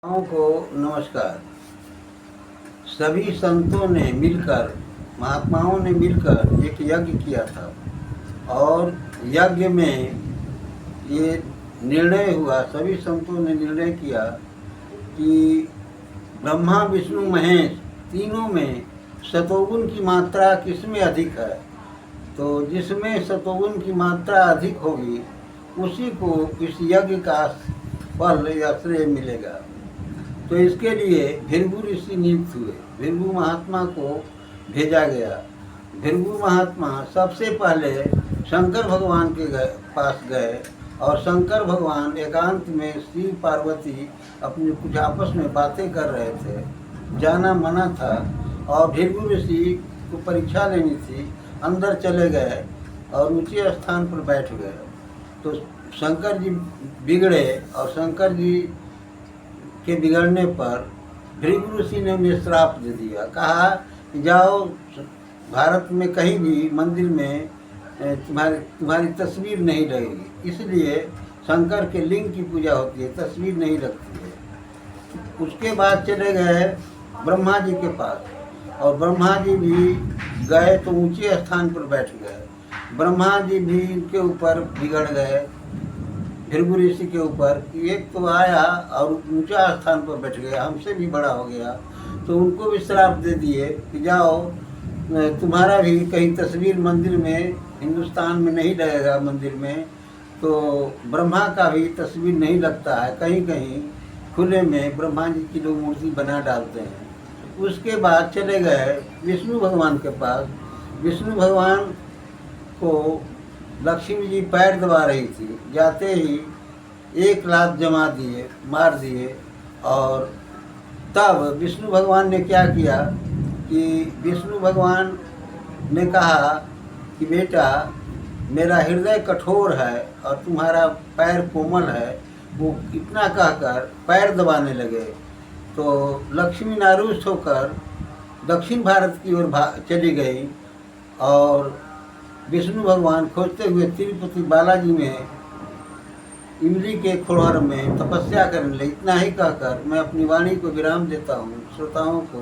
को नमस्कार। सभी संतों ने मिलकर, महात्माओं ने मिलकर एक यज्ञ किया था और यज्ञ में ये निर्णय हुआ, सभी संतों ने निर्णय किया कि ब्रह्मा विष्णु महेश तीनों में सतोगुण की मात्रा किसमें अधिक है, तो जिसमें सतोगुण की मात्रा अधिक होगी उसी को इस यज्ञ का फल या श्रेय मिलेगा। तो इसके लिए भृगु ऋषि नियुक्त हुए। भृगु महात्मा को भेजा गया। भृगु महात्मा सबसे पहले शंकर भगवान के पास गए और शंकर भगवान एकांत में शिव पार्वती अपनी कुछ आपस में बातें कर रहे थे, जाना मना था और भृगु ऋषि को परीक्षा लेनी थी। अंदर चले गए और ऊंचे स्थान पर बैठ गए। तो शंकर जी बिगड़े और शंकर जी के बिगड़ने पर भृगु ऋषि ने उन्हें श्राप दे दिया। कहा कि जाओ, भारत में कहीं भी मंदिर में तुम्हारी तस्वीर नहीं लगेगी, इसलिए शंकर के लिंग की पूजा होती है, तस्वीर नहीं लगती है। उसके बाद चले गए ब्रह्मा जी के पास और ब्रह्मा जी भी गए तो ऊंचे स्थान पर बैठ गए। ब्रह्मा जी भी उनके ऊपर बिगड़ गए, भृगु ऋषि के ऊपर। एक तो आया और ऊंचा स्थान पर बैठ गया, हमसे भी बड़ा हो गया, तो उनको भी श्राप दे दिए कि जाओ, तुम्हारा भी कहीं तस्वीर मंदिर में, हिंदुस्तान में नहीं लगेगा मंदिर में। तो ब्रह्मा का भी तस्वीर नहीं लगता है, कहीं कहीं खुले में ब्रह्मा जी की लोग मूर्ति बना डालते हैं। उसके बाद चले गए विष्णु भगवान के पास। विष्णु भगवान को लक्ष्मी जी पैर दबा रही थी, जाते ही एक लात जमा दिए, मार दिए। और तब विष्णु भगवान ने क्या किया कि विष्णु भगवान ने कहा कि बेटा, मेरा हृदय कठोर है और तुम्हारा पैर कोमल है। वो इतना कहकर पैर दबाने लगे। तो लक्ष्मी नारुष्ट होकर दक्षिण भारत की ओर चली गई और विष्णु भगवान खोजते हुए तिरुपति बालाजी में इमली के खोहर में तपस्या करने लगे। इतना ही कहकर मैं अपनी वाणी को विराम देता हूँ। श्रोताओं को